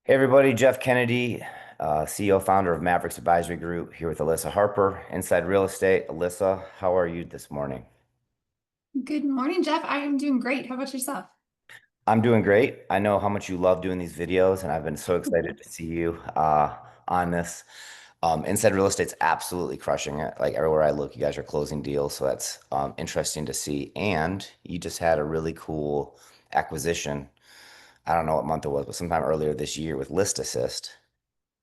Hey everybody, Jeff Kennedy, CEO founder of Maverix Advisory Group, here with Alissa Harper, Inside Real Estate. Alissa, how are you this morning? Good morning, Jeff. I am doing great. How about yourself? I'm doing great. I know how much you love doing these videos, and I've been so excited to see you on this. Inside Real Estate's absolutely crushing it. Like everywhere I look, you guys are closing deals, so that's interesting to see. And you just had a really cool acquisition. I don't know what month it was, but sometime earlier this year with ListAssist.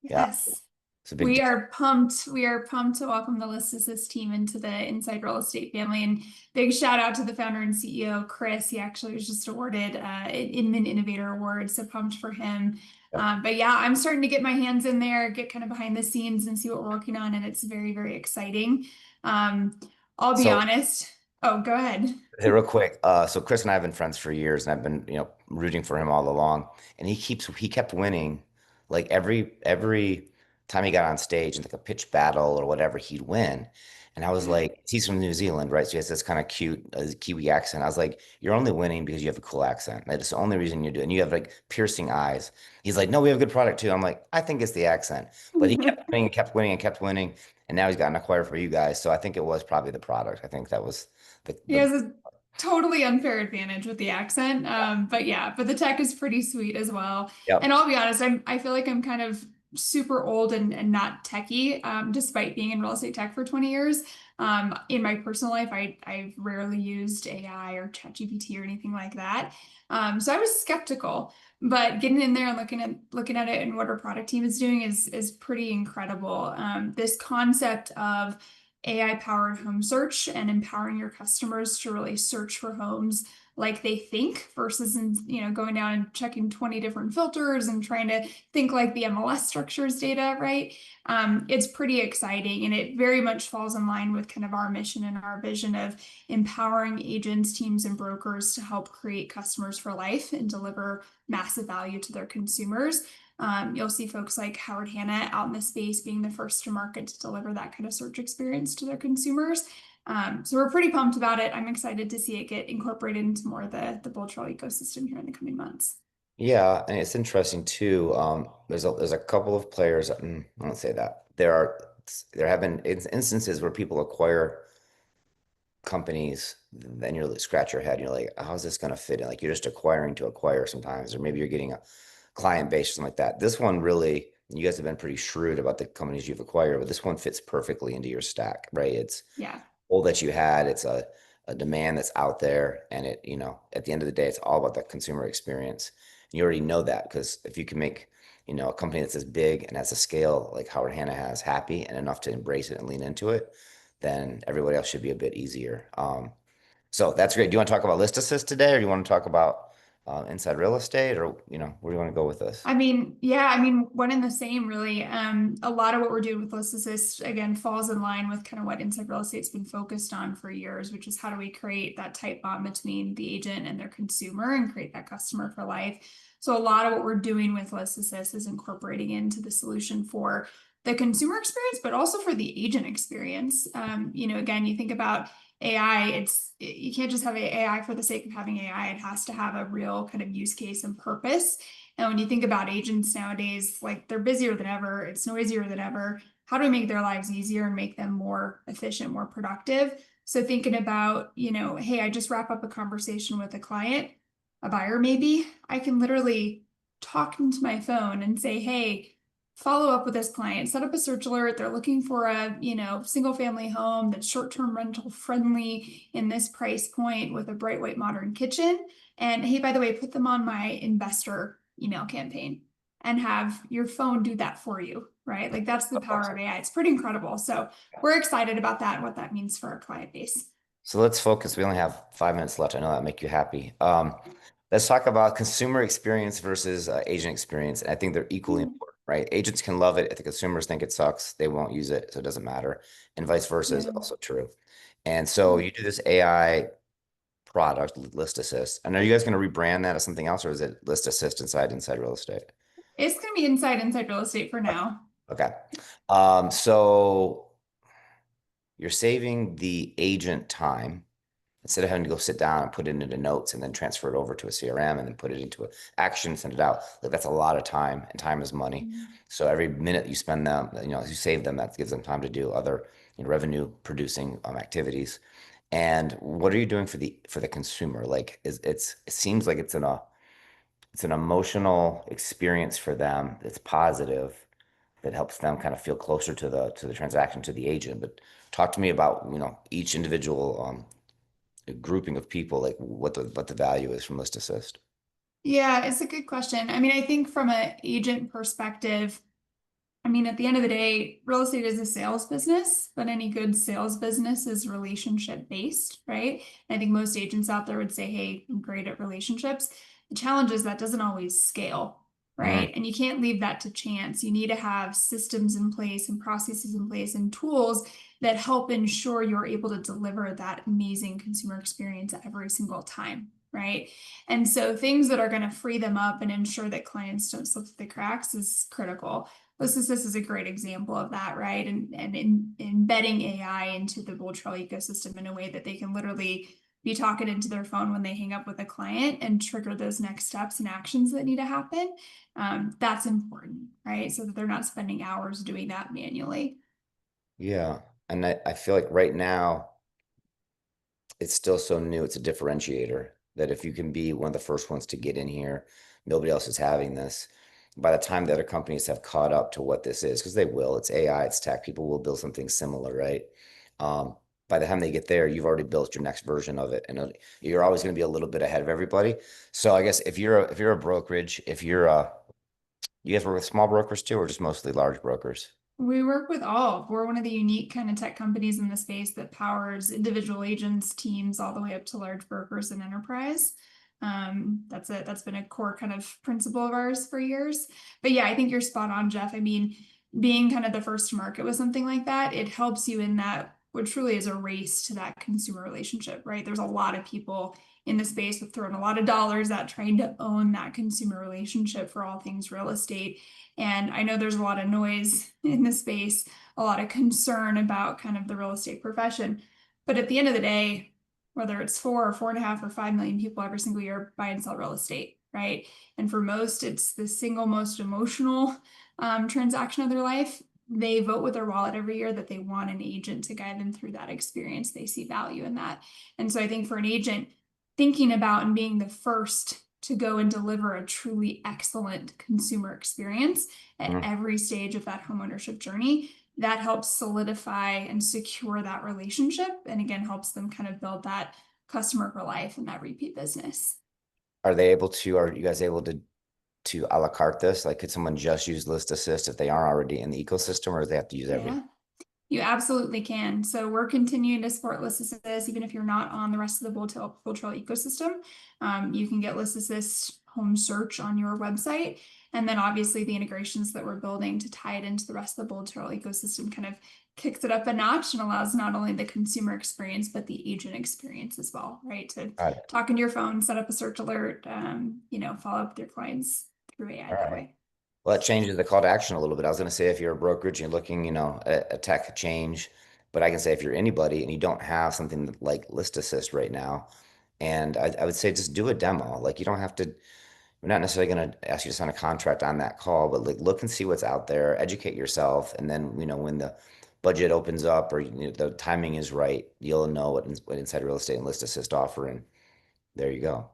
Yeah, Yes. it's a big We deal. are pumped. We are pumped to welcome the ListAssist team into the Inside Real Estate family. And big shout out to the founder and CEO, Chris. He actually was just awarded an Inman Innovator Award. So pumped for him. Yep. But yeah, I'm starting to get my hands in there, get kind of behind the scenes and see what we're working on. And it's very, very exciting. Um, I'll be So honest. Oh, go ahead. Hey, real quick. So Chris and I have been friends for years, and I've been, rooting for him all along. And he kept winning, like every time he got on stage in like a pitch battle or whatever, he'd win. And I was Yeah. like, he's from New Zealand, right? So he has this kind of cute Kiwi accent. I was like, you're only winning because you have a cool accent. That's the only reason you're doing. And you have like piercing eyes. He's like, no, we have a good product too. I'm like, I think it's the accent. But he kept winning and kept winning and kept winning, and now he's gotten acquired for you guys. So I think it was probably the product. I think that was He the has a totally unfair advantage with the accent. But yeah, but the tech is pretty sweet as well. And Yep. I'll be honest, I feel like I'm kind of super old and not techie, despite being in real estate tech for 20 years. In my personal life, I've rarely used AI or ChatGPT or anything like that. So I was skeptical, but getting in there and looking at it and what our product team is doing is pretty incredible. This concept of AI powered home search and empowering your customers to really search for homes like they think versus going down and checking 20 different filters and trying to think like the MLS structures data, right? It's pretty exciting and it very much falls in line with kind of our mission and our vision of empowering agents, teams, and brokers to help create customers for life and deliver massive value to their consumers. You'll see folks like Howard Hanna out in the space being the first to market to deliver that kind of search experience to their consumers. So we're pretty pumped about it. I'm excited to see it get incorporated into more of the Bull Trail ecosystem here in the coming months. Yeah, and it's interesting too. There's a couple of players. I won't say that. There have been instances where people acquire companies, then you scratch your head. You're like, how's this going to fit in? Like you're just acquiring to acquire sometimes, or maybe you're getting a client base or something like that. This one really, you guys have been pretty shrewd about the companies you've acquired, but this one fits perfectly into your stack, right? It's Yeah. all that you had. It's a demand that's out there, and at the end of the day, it's all about the consumer experience. And you already know that because if you can make, a company that's as big and has a scale like Howard Hanna has happy and enough to embrace it and lean into it, then everybody else should be a bit easier. So that's great. Do you want to talk about List Assist today, or do you want to talk about inside real estate, or where do you want to go with this? I mean, yeah, I mean, one and the same, really. A lot of what we're doing with List Assist, again, falls in line with kind of what Inside Real Estate's been focused on for years, which is how do we create that tight bond between the agent and their consumer and create that customer for life. So a lot of what we're doing with List Assist is incorporating into the solution for the consumer experience, but also for the agent experience. Again, you think about AI, you can't just have AI for the sake of having AI. It has to have a real kind of use case and purpose. And when you think about agents nowadays, like they're busier than ever, it's noisier than ever. How do we make their lives easier and make them more efficient, more productive? So thinking about, hey, I just wrap up a conversation with a client, a buyer maybe, I can literally talk into my phone and say, hey, follow up with this client, set up a search alert. They're looking for a, single family home that's short-term rental friendly in this price point with a bright white modern kitchen. And hey, by the way, put them on my investor email campaign and have your phone do that for you, right? Like that's the That's power of awesome. AI. It's pretty incredible. So we're excited about that and what that means for our client base. So let's focus. We only have 5 minutes left. I know that make you happy. Let's talk about consumer experience versus agent experience. And I think they're equally Mm. important, right? Agents can love it. If the consumers think it sucks, they won't use it, so it doesn't matter. And vice versa is Yeah. also true. And so you do this AI product, List Assist. And are you guys going to rebrand that as something else, or is it List Assist inside real estate? It's going to be inside real estate for now. Okay. So you're saving the agent time. instead of having to go sit down and put it into notes and then transfer it over to a CRM and then put it into an action, send it out. Like that's a lot of time, and time is money. Mhm. So every minute you spend them, you save them, that gives them time to do other, revenue producing activities. And what are you doing for the consumer? Like, it seems like it's an emotional experience for them. It's positive that helps them kind of feel closer to the transaction, to the agent. But talk to me about, each individual grouping of people, like what the value is from List Assist. Yeah, it's a good question. I mean, I think from an agent perspective, I mean, at the end of the day, real estate is a sales business, but any good sales business is relationship based, right? And I think most agents out there would say, hey, I'm great at relationships. The challenge is that doesn't always scale, Mm, right? And you can't leave that to chance. You need to have systems in place and processes in place and tools that help ensure you're able to deliver that amazing consumer experience every single time. Right. And so things that are going to free them up and ensure that clients don't slip through the cracks is critical. This is a great example of that, right? And embedding AI into the Bull Trail ecosystem in a way that they can literally be talking into their phone when they hang up with a client and trigger those next steps and actions that need to happen. That's important, right? So that they're not spending hours doing that manually. yeah. And I feel like right now it's still so new. It's a differentiator that if you can be one of the first ones to get in here, nobody else is having this. By the time the other companies have caught up to what this is, because they will, it's AI, it's tech, people will build something similar, right? Um, by the time they get there, you've already built your next version of it, and you're always going to be a little bit ahead of everybody. So I guess if you're a brokerage, if you're a you guys work with small brokers too, or just mostly large brokers? We work with all. We're one of the unique kind of tech companies in the space that powers individual agents, teams, all the way up to large brokers and enterprise. That's been a core kind of principle of ours for years. But yeah, I think you're spot on, Jeff. I mean, being kind of the first to market with something like that, it helps you in that what truly is a race to that consumer relationship, right? There's a lot of people in the space with throwing a lot of dollars at trying to own that consumer relationship for all things real estate. And I know there's a lot of noise in the space, a lot of concern about kind of the real estate profession. But at the end of the day, whether it's 4 or 4.5 or 5 million people every single year buy and sell real estate, right? And for most, it's the single most emotional transaction of their life. They vote with their wallet every year that they want an agent to guide them through that experience. They see value in that. And so I think for an agent, thinking about and being the first to go and deliver a truly excellent consumer experience at Mhm. every stage of that homeownership journey, that helps solidify and secure that relationship. And again, helps them kind of build that customer for life and that repeat business. Are you guys able to a la carte this? Like, could someone just use List Assist if they aren't already in the ecosystem, or do they have to use everything? Yeah. You absolutely can. So we're continuing to support List Assist, even if you're not on the rest of the Bull Trail ecosystem. You can get List Assist home search on your website. And then obviously the integrations that we're building to tie it into the rest of the Bull Trail ecosystem kind of kicks it up a notch and allows not only the consumer experience, but the agent experience as well, right? To Got it. talk into your phone, set up a search alert, follow up with your clients through AI All that right. way. Well, that changes the call to action a little bit. I was going to say if you're a brokerage, you're looking, at a tech change, but I can say if you're anybody and you don't have something like List Assist right now, and I would say just do a demo. Like you don't have to. We're not necessarily going to ask you to sign a contract on that call, but like look and see what's out there, educate yourself, and then when the budget opens up or the timing is right, you'll know what Inside Real Estate and List Assist offer, and there you go.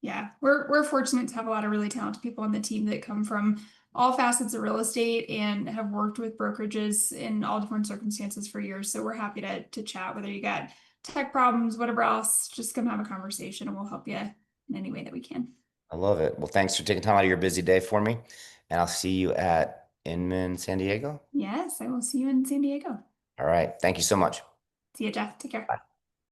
Yeah, we're fortunate to have a lot of really talented people on the team that come from all facets of real estate and have worked with brokerages in all different circumstances for years. So we're happy to chat, whether you got tech problems, whatever else, just come have a conversation and we'll help you in any way that we can. I love it. Well, thanks for taking time out of your busy day for me, and I'll see you at Inman, San Diego. Yes, I will see you in San Diego. All right. Thank you so much. See you, Jeff. Take care. Bye.